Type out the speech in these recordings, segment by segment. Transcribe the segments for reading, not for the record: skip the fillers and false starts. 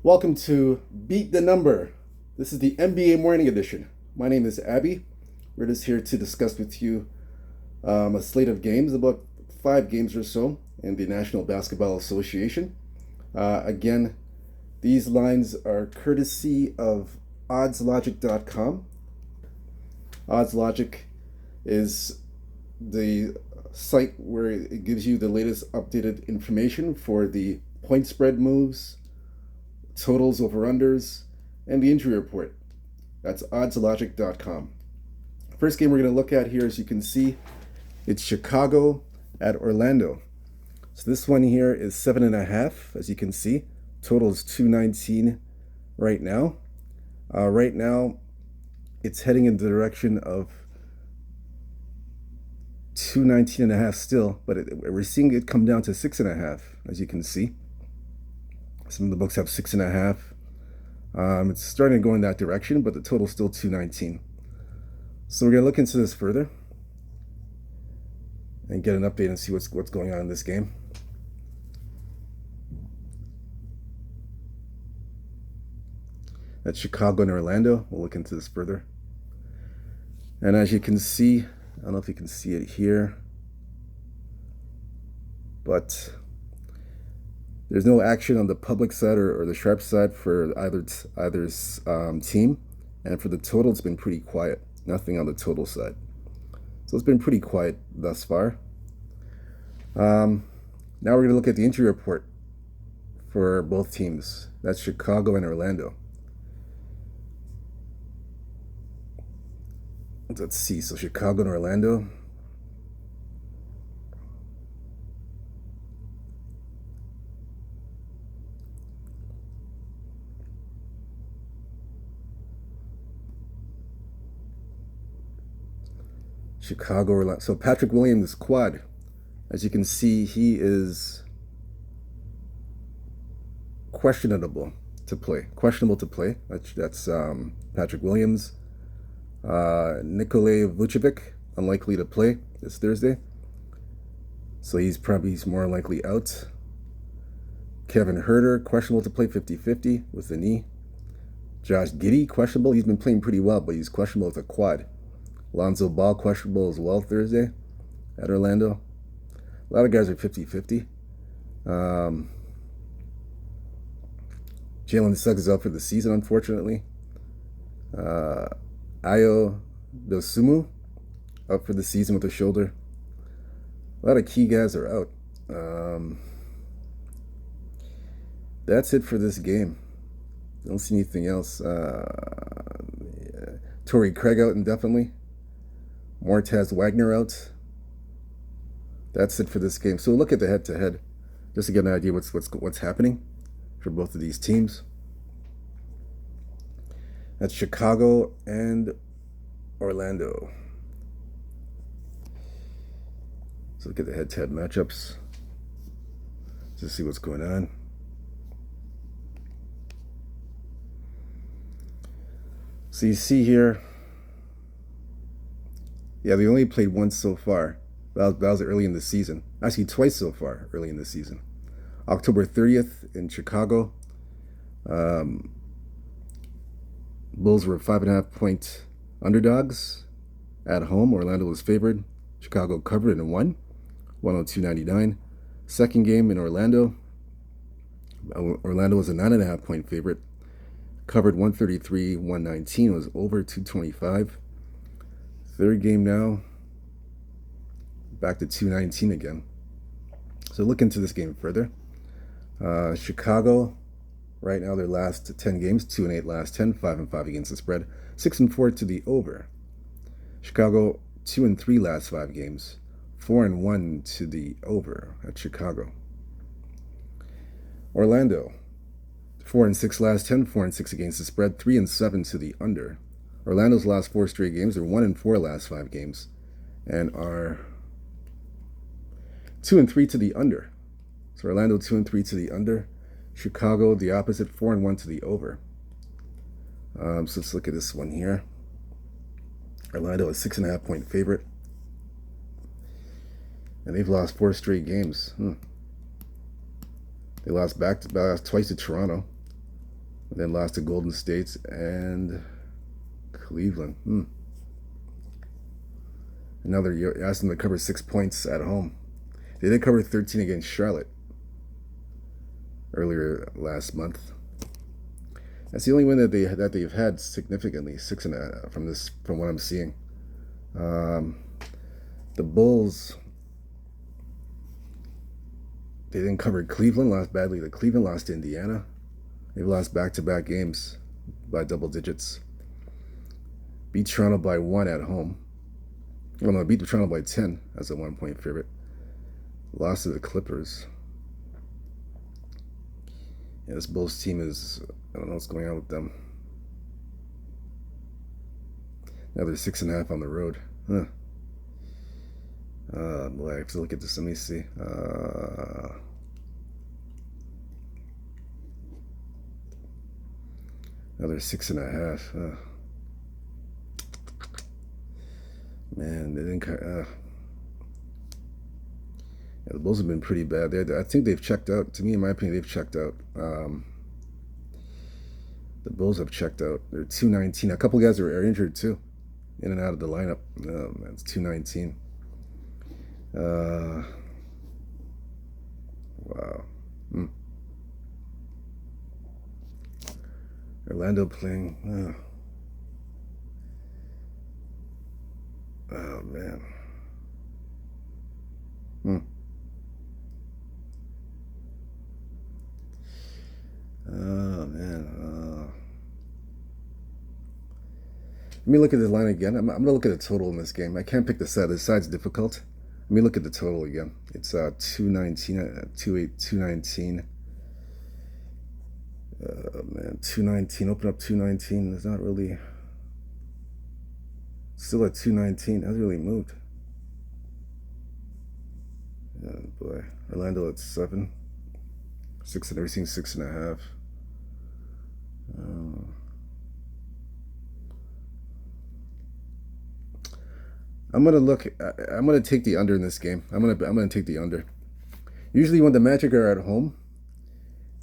Welcome to Beat the Number. This is the NBA Morning Edition. My name is Abby. We're just here to discuss with you a slate of games, about 5 games or so in the National Basketball Association. Again, these lines are courtesy of oddslogic.com. OddsLogic is the site where it gives you the latest updated information for the point spread moves, totals, over-unders, and the injury report. That's oddslogic.com. First game we're going to look at here, as you can see, it's Chicago at Orlando. So this one here is 7.5, as you can see. Total is 219 right now. Right now, it's heading in the direction of 219.5 still, but we're seeing it come down to 6.5, as you can see. Some of the books have 6.5. It's starting to go in that direction, but the total's still 219. So we're going to look into this further and get an update and see what's going on in this game. That's Chicago and Orlando. We'll look into this further. And as you can see, I don't know if you can see it here, but there's no action on the public side or the sharp side for either's team. And for the total, it's been pretty quiet. Nothing on the total side. So it's been pretty quiet thus far. Now we're going to look at the injury report for both teams. That's Chicago and Orlando. Let's see. So Chicago and Orlando. Chicago. So Patrick Williams quad. As you can see, he is questionable to play. That's Patrick Williams. Nikola Vucevic, unlikely to play this Thursday. So he's more likely out. Kevin Huerter, questionable to play 50-50 with the knee. Josh Giddey, questionable. He's been playing pretty well, but he's questionable with a quad. Lonzo Ball, questionable as well Thursday at Orlando. A lot of guys are 50-50. Jalen Suggs is out for the season, unfortunately. Ayo Dosunmu out for the season with a shoulder. A lot of key guys are out. That's it for this game. Don't see anything else. Torrey Craig out indefinitely. Mortaz Wagner out. That's it for this game. So we'll look at the head-to-head just to get an idea what's happening for both of these teams. That's Chicago and Orlando. So look at the head-to-head matchups to see what's going on. So you see here, yeah, they only played once so far. That was early in the season. Actually, twice so far early in the season. October 30th in Chicago. Bulls were 5.5-point underdogs at home. Orlando was favored. Chicago covered and won, 102-99. Second game in Orlando. Orlando was a 9.5-point favorite. Covered 133-119. Was over 225. Third game now. Back to 219 again. So look into this game further. Chicago, right now their last 10 games, 2-8 last 10, 5-5 against the spread, 6-4 to the over. Chicago 2-3 last 5 games, 4-1 to the over at Chicago. Orlando 4-6 last 10, 4-6 against the spread, 3-7 to the under. Orlando's last 4 straight games, they're 1-4 last 5 games, and are 2-3 to the under. So Orlando 2-3 to the under. Chicago the opposite, 4-1 to the over. So let's look at this one here. Orlando is 6.5-point favorite, and they've lost 4 straight games. They lost twice to Toronto. And then lost to Golden State and Cleveland. Another, you asked them to cover 6 points at home. They did cover 13 against Charlotte earlier last month. That's the only win that they've had significantly, 6.5 from what I'm seeing. The Bulls, they didn't cover Cleveland, lost badly to Cleveland, lost to Indiana. They've lost back-to-back games by double digits. Beat Toronto by 1 at home. Well, no, beat Toronto by 10 as a 1-point favorite. Lost to the Clippers. Yeah, this Bulls team is, I don't know what's going on with them. Now they're 6.5 on the road. Huh. Boy, I have to look at this. Let me see. Now they're 6.5. Man, they didn't. Yeah, the Bulls have been pretty bad. I think they've checked out. To me, in my opinion, they've checked out. The Bulls have checked out. They're 219. A couple guys are injured too, in and out of the lineup. Oh, man, it's 219. Wow. Orlando playing. Oh man. Oh man. Let me look at the line again. I'm gonna look at the total in this game. I can't pick the side. The side's difficult. Let me look at the total again. It's 219, 219. Man, 219. Open up 219. It's not really. Still at 219. Hasn't really moved. Oh boy. Orlando at 7. 6 and everything 6.5. I'm gonna take the under in this game. I'm gonna take the under. Usually when the Magic are at home,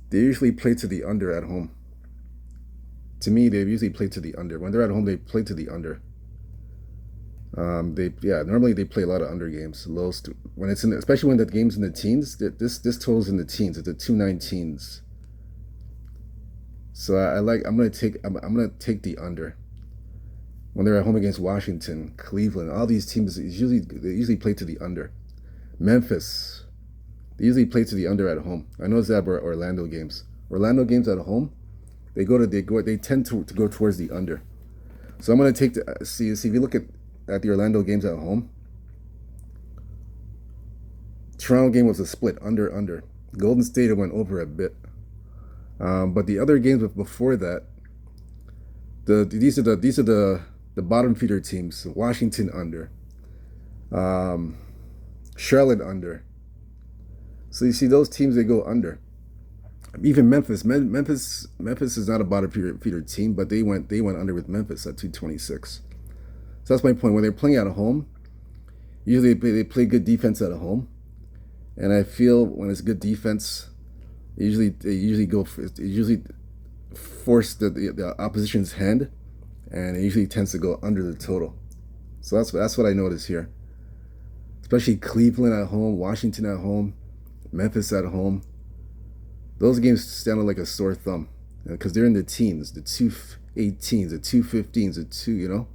they usually play to the under at home. To me, they usually play to the under. When they're at home, they play to the under. Normally they play a lot of under games. When it's in, especially when the game's in the teens. This total's in the teens. It's the 219s. So I'm gonna take the under. When they're at home against Washington, Cleveland, all these teams they usually play to the under. Memphis, they usually play to the under at home. I know it's that about Orlando games. Orlando games at home, they tend to go towards the under. So I'm gonna take see if you look at the Orlando games at home. Toronto game was a split under. Golden State it went over a bit, but the other games before that, these are the bottom feeder teams. Washington under, Charlotte under. So you see those teams, they go under. Even Memphis is not a bottom feeder team, but they went under with Memphis at 226. So that's my point. When they're playing at home, usually they play good defense at home, and I feel when it's good defense, they usually force the opposition's hand, and it usually tends to go under the total. So that's what I notice here. Especially Cleveland at home, Washington at home, Memphis at home. Those games stand out like a sore thumb because they're in the teens, the 218s, the 215s, the 2.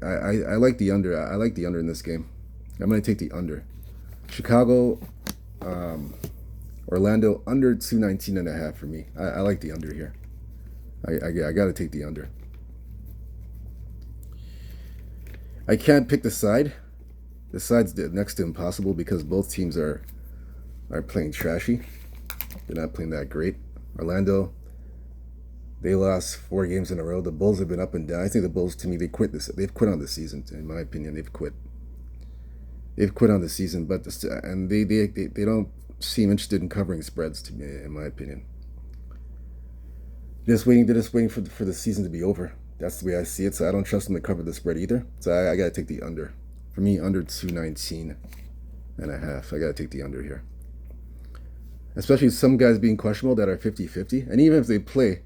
I like the under. I like the under in this game. I'm going to take the under. Chicago, Orlando under 219.5 for me. I like the under here. I got to take the under. I can't pick the side. The side's next to impossible because both teams are playing trashy. They're not playing that great. Orlando, they lost 4 games in a row. The Bulls have been up and down. I think the Bulls, to me, they've quit on the season. In my opinion, they've quit. They've quit on the season, but they don't seem interested in covering spreads. To me, in my opinion, they're just waiting for the season to be over. That's the way I see it. So I don't trust them to cover the spread either. So I got to take the under. For me, under 219.5. I got to take the under here. Especially some guys being questionable that are 50-50. And even if they play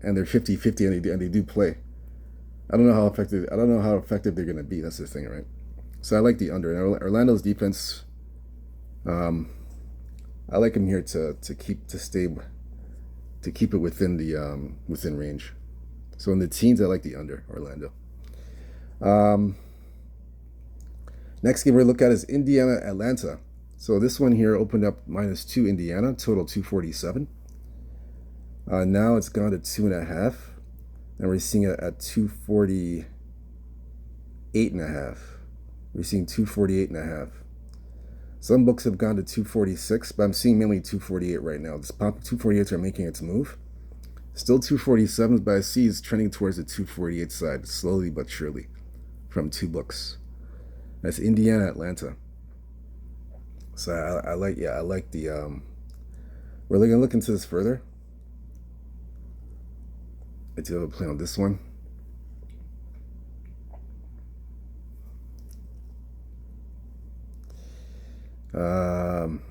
and they're 50-50 and they do play, I don't know how effective they're going to be. That's the thing, right? So I like the under. And Orlando's defense, um, I like him here to keep it within the within range. So in the teens, I like the under Orlando. Um, Next game we're look at is Indiana Atlanta. So this one here opened up -2 Indiana, total 247. Now it's gone to 2.5, and we're seeing it at 248.5. We're seeing 248.5. Some books have gone to 246, but I'm seeing mainly 248 right now. This pop 248s are making its move. Still 247s, but I see it's trending towards the 248 side, slowly but surely, from two books. That's Indiana Atlanta. So I like the. We're gonna look into this further. I do have a play on this one. Um,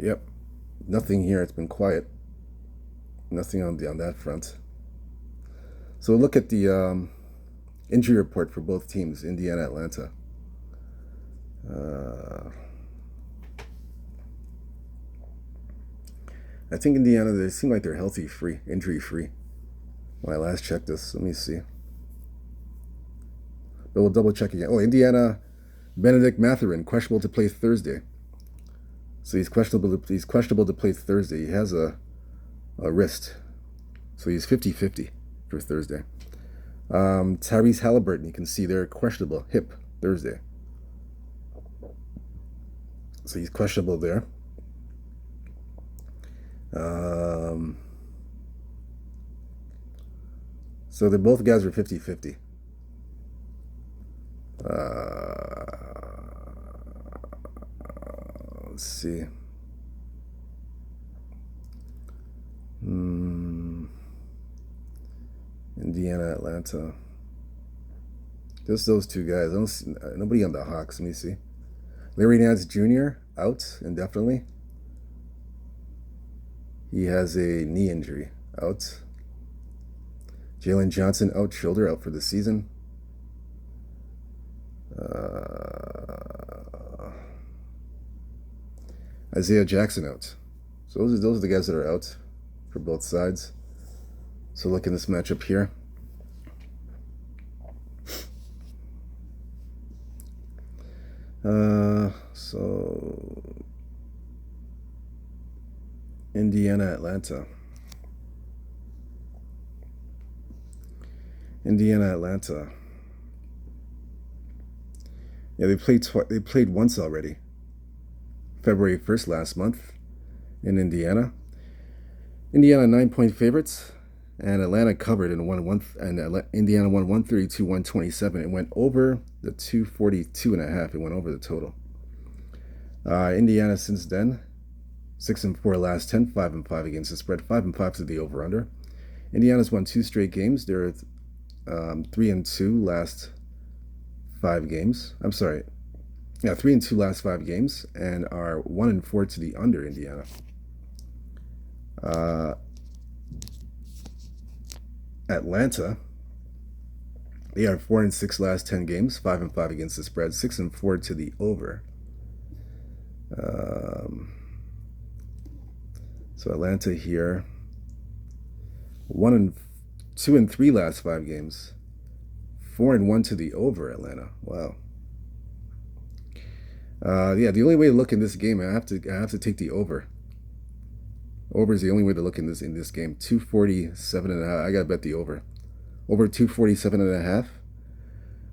yep, nothing here. It's been quiet. Nothing on that front. So look at the injury report for both teams, Indiana, Atlanta. I think Indiana, they seem like they're healthy, injury free. When I last checked this, let me see. But we'll double check again. Oh, Indiana, Benedict Mathurin, questionable to play Thursday. So he's questionable to play Thursday. He has a wrist. So he's 50-50 for Thursday. Tyrese Halliburton, you can see there, questionable, hip, Thursday. So he's questionable there. So they both guys are 50-50. Let's see. Indiana, Atlanta. Just those two guys. I don't see nobody on the Hawks. Let me see. Larry Nance Jr. out indefinitely. He has a knee injury, out. Jalen Johnson out, shoulder out for the season. Isaiah Jackson out. So those are the guys that are out for both sides. So look in this matchup here. So Indiana, Atlanta. Indiana, Atlanta. Yeah, they played once already. February 1st last month in Indiana. Indiana 9-point favorites, and Atlanta covered and Indiana won 132-127. It went over the 242.5. It went over the total. Indiana since then, 6-4 last 10, 5-5 against the spread, 5-5 to the over/under. Indiana's won 2 straight games. They're 3-2 last 5 games. I'm sorry. Yeah, 3-2 last 5 games, and are 1-4 to the under. Indiana. Atlanta. They are 4-6 last 10 games, 5-5 against the spread, 6-4 to the over. So Atlanta here, 2-3 last 5 games, 4-1 to the over. Atlanta. Wow. Yeah, the only way to look in this game, I have to take the over. Over is the only way to look in this game. 247.5. I gotta bet the over. Over 247.5.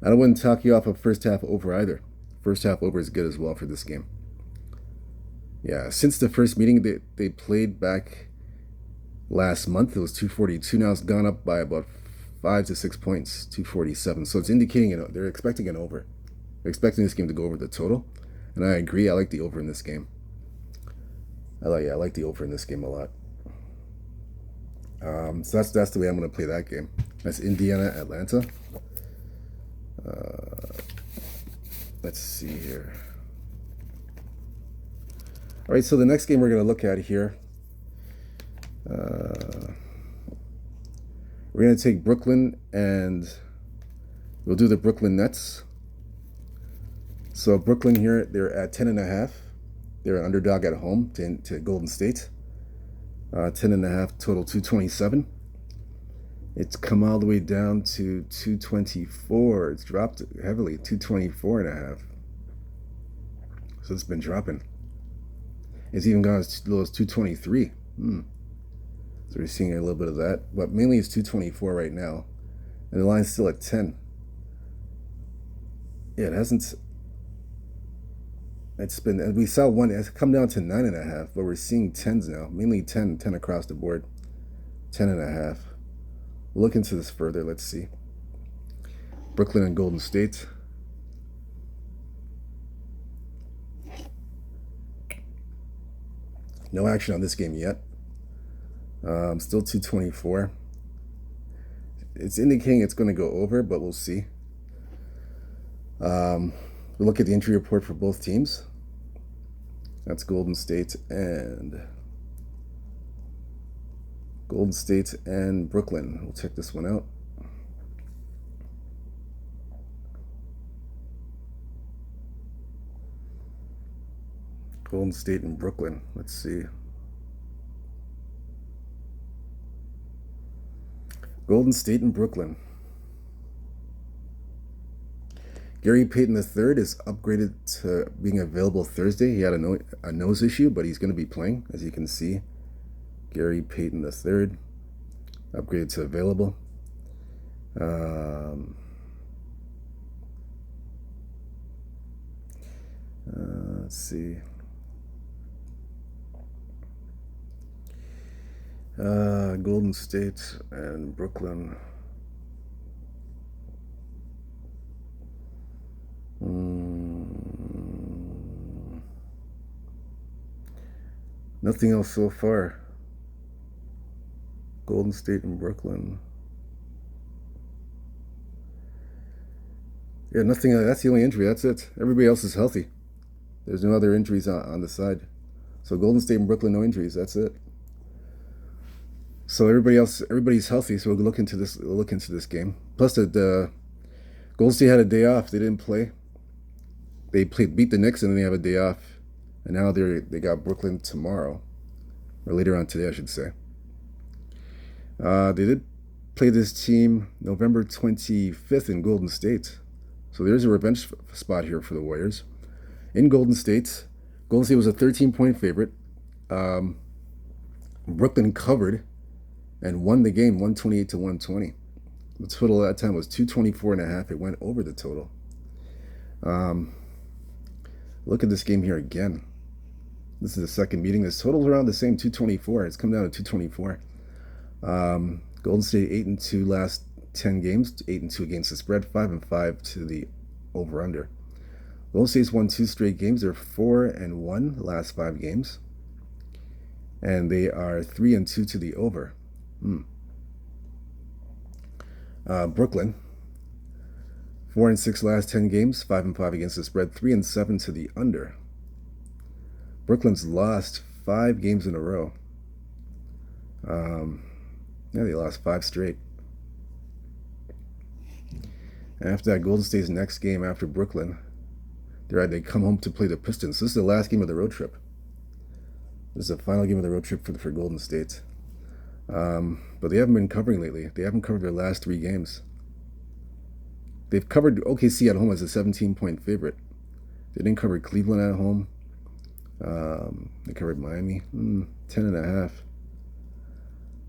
I wouldn't talk you off of first half over either. First half over is good as well for this game. Yeah, since the first meeting they played back last month, it was 242. Now it's gone up by about 5 to 6 points, 247. So it's indicating they're expecting an over. They're expecting this game to go over the total, and I agree. I like the over in this game. I like the over in this game a lot. So that's the way I'm going to play that game. That's Indiana, Atlanta. Uh, let's see here. All right, so the next game we're going to look at here, we're going to take Brooklyn, and we'll do the Brooklyn Nets. So Brooklyn here, they're at 10.5. They're an underdog at home to Golden State. 10.5 total 227. It's come all the way down to 224. It's dropped heavily, 224.5. So it's been dropping. It's even gone as low as 223. So we're seeing a little bit of that, but mainly it's 224 right now, and the line's still at 10. Yeah, it hasn't. It's been. We saw one. It's come down to 9.5, but we're seeing 10s now, mainly 10 across the board, 10.5. We'll look into this further. Let's see. Brooklyn and Golden State. No action on this game yet. Still 224. It's indicating it's going to go over, but we'll see. We'll look at the injury report for both teams. That's Golden State and Brooklyn. We'll check this one out. Golden State and Brooklyn. Let's see. Golden State and Brooklyn. Gary Payton III is upgraded to being available Thursday. He had a nose issue, but he's going to be playing, as you can see. Gary Payton III, upgraded to available. Let's see. Golden State and Brooklyn. Nothing else so far. Golden State and Brooklyn. Yeah, nothing. That's the only injury. That's it. Everybody else is healthy. There's no other injuries on the side. So Golden State and Brooklyn, no injuries. That's it. So everybody's healthy. So we'll look into this. We'll look into this game. Plus, the Golden State had a day off. They didn't play. They beat the Knicks, and then they have a day off. And now they got Brooklyn tomorrow, or later on today, I should say. They did play this team November 25th in Golden State. So there's a revenge spot here for the Warriors. In Golden State was a 13-point favorite. Brooklyn covered and won the game 128-120. The total at that time was 224.5. It went over the total. Look at this game here again. This is the second meeting. This total's around the same, 224. It's come down to 224. Golden State 8-2 last 10 games, 8-2 against the spread, 5-5 to the over/under. Golden State's won 2 straight games. They're 4-1 the last 5 games, and they are 3-2 to the over. Brooklyn 4-6 last 10 games, 5-5 against the spread, 3-7 to the under. Brooklyn's lost 5 games in a row. Yeah, they lost 5 straight. And after that, Golden State's next game after Brooklyn, they come home to play the Pistons. This is the last game of the road trip. This is the final game of the road trip for Golden State. But they haven't been covering lately. They haven't covered their last 3 games. They've covered OKC at home as a 17-point favorite. They didn't cover Cleveland at home. They covered Miami, 10.5.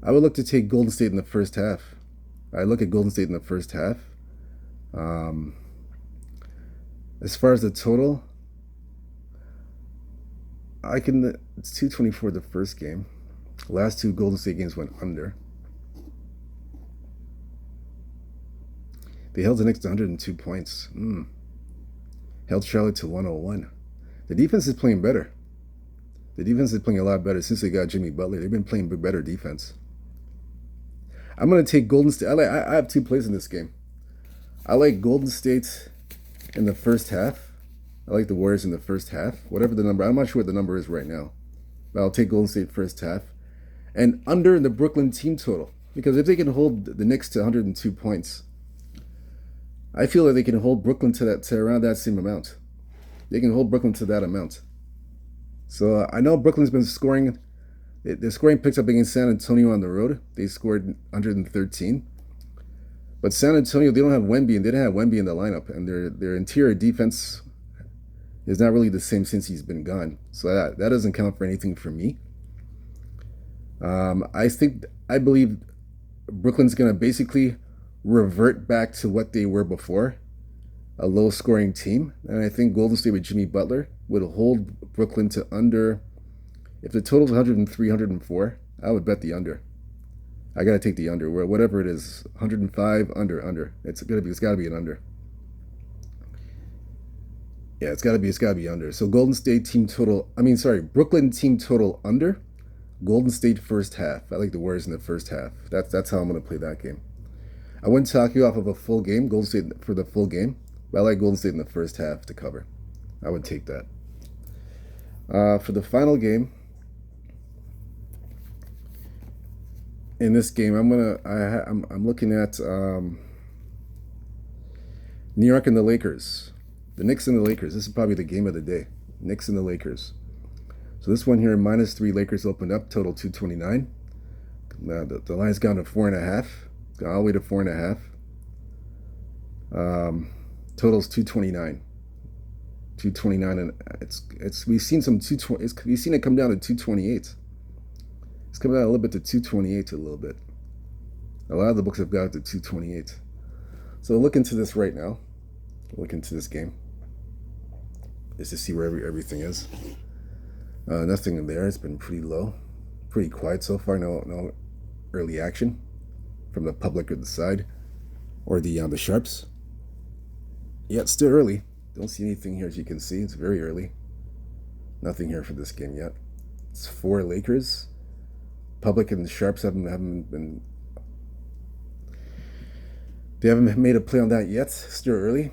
I would look to take Golden State in the first half. I look at Golden State in the first half. As far as the total, it's 224 the first game. The last 2 Golden State games went under. They held the Knicks to 102 points. Held Charlotte to 101. The defense is playing better. The defense is playing a lot better since they got Jimmy Butler. They've been playing better defense. I'm gonna take Golden State. I have two plays in this game. I like Golden State in the first half. I like the Warriors in the first half. Whatever the number, I'm not sure what the number is right now, but I'll take Golden State first half and under in the Brooklyn team total, because if they can hold the Knicks to 102 points, I feel that they can hold Brooklyn to around that same amount. They can hold Brooklyn to that amount. So I know Brooklyn's been scoring. The scoring picks up against San Antonio on the road. They scored 113. But San Antonio, they don't have Wemby, and they didn't have Wemby in the lineup, and their interior defense is not really the same since he's been gone. So that doesn't count for anything for me. I believe Brooklyn's gonna basically revert back to what they were before, a low-scoring team, and I think Golden State with Jimmy Butler would hold Brooklyn to under. If the total's 103, 104, I would bet the under. I gotta take the under, whatever it is, 105 under. It's gotta be an under. Yeah, it's gotta be under. So Golden State team total. Brooklyn team total under. Golden State first half. I like the Warriors in the first half. That's how I'm gonna play that game. I wouldn't talk you off of a full game, Golden State for the full game, but I like Golden State in the first half to cover. I would take that. For the final game, in this game, I'm looking at New York and the Lakers, the Knicks and the Lakers. This is probably the game of the day. Knicks and the Lakers. So this one here, -3. Lakers opened up, total 229. The line's gone to 4.5. It's gone all the way to 4.5. Total's 229. 229, and we've seen some 220. We've seen it come down to 228. It's coming down a little bit to 228 a little bit. A lot of the books have got it to 228. So look into this right now. Look into this game. Just to see where everything is. Nothing in there. It's been pretty low. Pretty quiet so far. No early action from the public or the side. Or the sharps. Yeah, it's still early. Don't see anything here as you can see. It's very early. Nothing here for this game yet. It's 4 Lakers. Public and the sharps haven't made a play on that yet. Still early.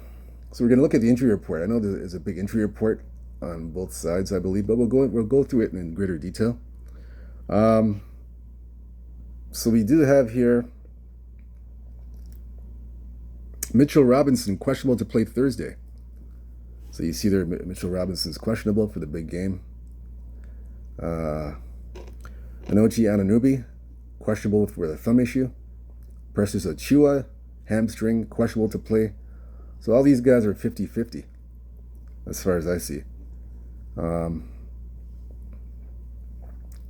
So we're gonna look at the injury report. I know there's a big injury report on both sides, I believe, but we'll go through it in greater detail. So we do have here Mitchell Robinson questionable to play Thursday. So you see there, Mitchell Robinson's questionable for the big game. Anochi Anunoby, questionable for the thumb issue. Precious Achiuwa, hamstring, questionable to play. So all these guys are 50-50, as far as I see.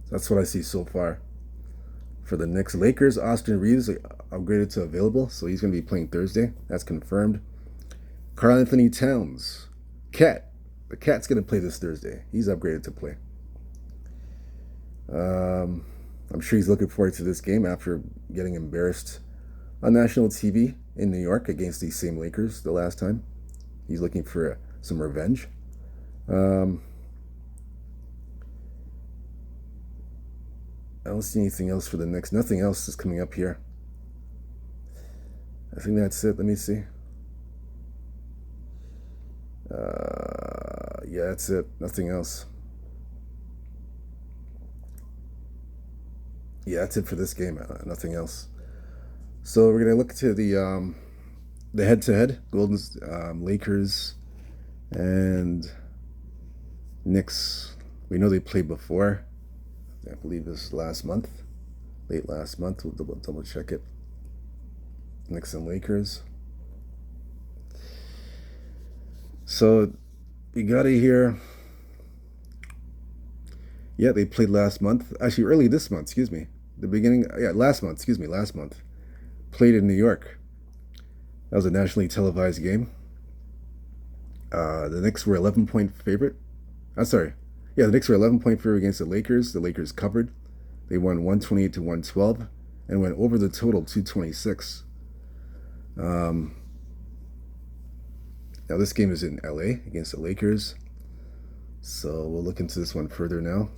That's what I see so far. For the Knicks, Lakers, Austin Reeves upgraded to available, so he's going to be playing Thursday. That's confirmed. Karl Anthony Towns, Cat. The Cat's going to play this Thursday. He's upgraded to play. I'm sure he's looking forward to this game after getting embarrassed on national TV in New York against these same Lakers the last time. He's looking for some revenge. I don't see anything else for the Knicks. Nothing else is coming up here. I think that's it. Let me see. Yeah, that's it. Nothing else. Yeah, that's it for this game. Nothing else. So we're gonna look to the head-to-head Golden Lakers and Knicks. We know they played before. I believe this last month, late last month. We'll double check it. Knicks and Lakers. So we got it here. Yeah, they played last month. Actually, early this month. Excuse me. The beginning. Yeah, last month. Excuse me. Last month. Played in New York. That was a nationally televised game. The Knicks were 11-point favorite. I'm sorry. Yeah, the Knicks were 11-point favorite against the Lakers. The Lakers covered. They won 128 to 112 and went over the total 226. Now this game is in LA against the Lakers. So we'll look into this one further now.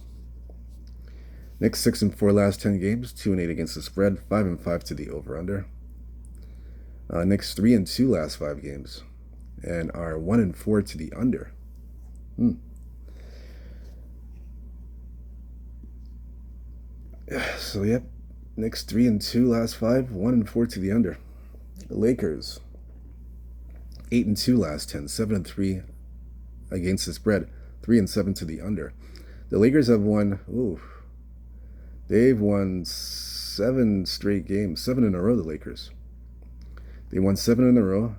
Knicks 6-4 last 10 games, 2-8 against the spread, 5-5 to the over/under. Knicks 3-2 last 5 games, and are 1-4 to the under. So yep, Knicks 3-2 last 5, 1-4 to the under. The Lakers 8-2 last 10, 7-3 against the spread, 3-7 to the under. The Lakers have won. They've won 7 straight games, 7 in a row. The Lakers. They won 7 in a row,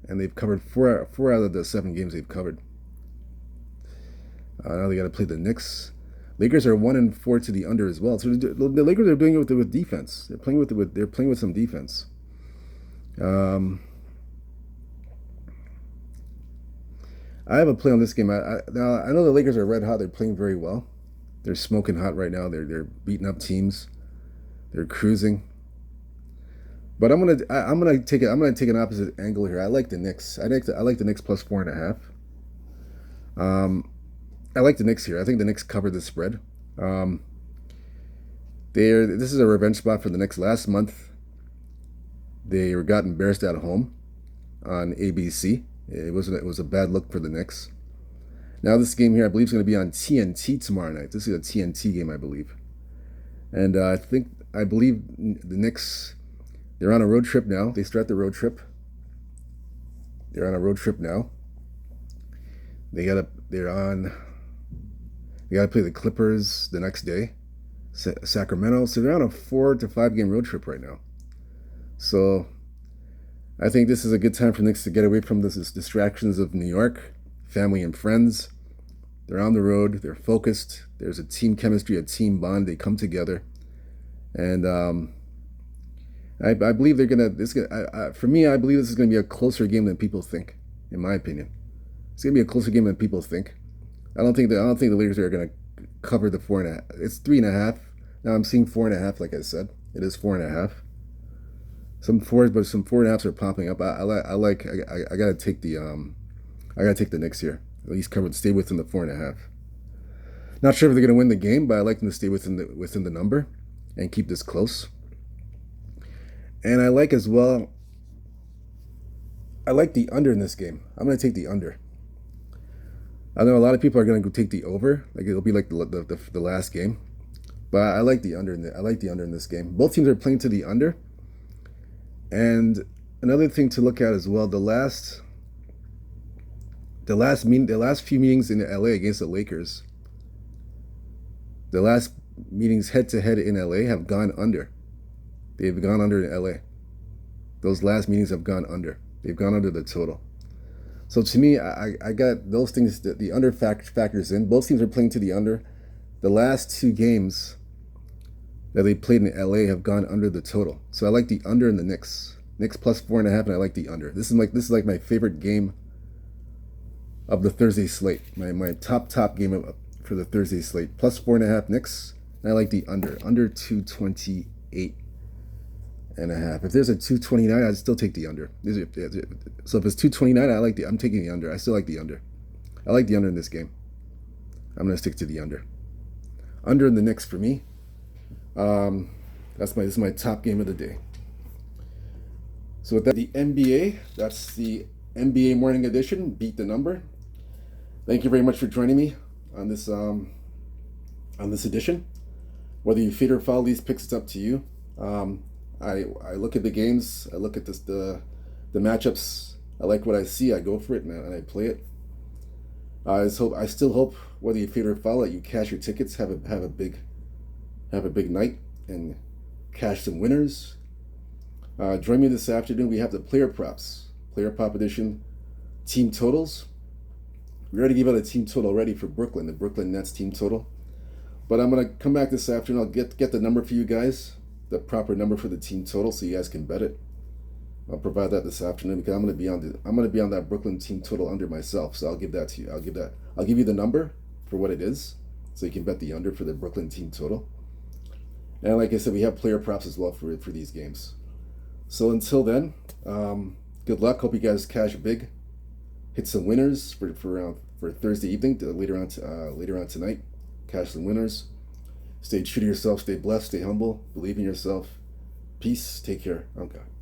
and they've covered four out of the 7 games they've covered. Now they got to play the Knicks. Lakers are 1-4 to the under as well. So the Lakers are doing it with defense. They're playing with some defense. I have a play on this game. Now I know the Lakers are red hot. They're playing very well. They're smoking hot right now. They're beating up teams. They're cruising. But I'm gonna take an opposite angle here. I like the Knicks. I like the Knicks plus 4.5. I like the Knicks here. I think the Knicks covered the spread. This is a revenge spot for the Knicks. Last month, they got embarrassed at home on ABC. It was a bad look for the Knicks. Now this game here, I believe, is going to be on TNT tomorrow night. This is a TNT game, I believe. And I believe the Knicks, they're on a road trip now. They start the road trip. They're on a road trip now. They gotta play the Clippers the next day, Sacramento. So they're on a 4 to 5 game road trip right now. So I think this is a good time for Knicks to get away from this distractions of New York, family and friends. They're on the road. They're focused. There's a team chemistry, a team bond. They come together, and I believe they're gonna. For me, I believe this is gonna be a closer game than people think. In my opinion, it's gonna be a closer game than people think. I don't think the Lakers are gonna cover the 4.5. It's 3.5. Now I'm seeing 4.5. Like I said, it is 4.5. Some 4s, but some 4.5s are popping up. I gotta take the Knicks here. At least stay within the 4.5. Not sure if they're gonna win the game, but I like them to stay within the number and keep this close. And I like as well. I like the under in this game. I'm gonna take the under. I know a lot of people are gonna go take the over. Like it'll be like the last game, but I like the under. I like the under in this game. Both teams are playing to the under. And another thing to look at as well, the last few meetings in LA against the Lakers, the last meetings head to head in LA have gone under. They've gone under in LA. Those last meetings have gone under. They've gone under the total. So to me, I got those things that the under factors in. Both teams are playing to the under. The last 2 games that they played in LA have gone under the total. So I like the under in the Knicks. Knicks plus 4.5, and I like the under. This is like my favorite game of the Thursday slate. My top game for the Thursday slate. Plus 4.5 Knicks, and I like the under. Under 228.5. If there's a 229, I'd still take the under. So if it's 229, I'm taking the under. I still like the under. I like the under in this game. I'm gonna stick to the under. Under in the Knicks for me. This is my top game of the day. So with that, the NBA. That's the NBA Morning Edition. Beat the number. Thank you very much for joining me on this edition. Whether you feed or follow these picks, it's up to you. I look at the games. I look at the matchups. I like what I see. I go for it and I play it. I still hope whether you feed or follow, you cash your tickets. Have a big night and cash some winners. Join me this afternoon. We have the player prop edition, team totals. We already gave out a team total already for Brooklyn, the Brooklyn Nets team total. But I'm gonna come back this afternoon. I'll get the number for you guys, the proper number for the team total, so you guys can bet it. I'll provide that this afternoon because I'm gonna be on that Brooklyn team total under myself. So I'll give that to you. I'll give you the number for what it is, so you can bet the under for the Brooklyn team total. And like I said, we have player props as well for these games. So until then, good luck. Hope you guys cash big, hit some winners for Thursday evening, later on tonight. Cash some winners. Stay true to yourself, stay blessed, stay humble, believe in yourself. Peace, take care. I'm God.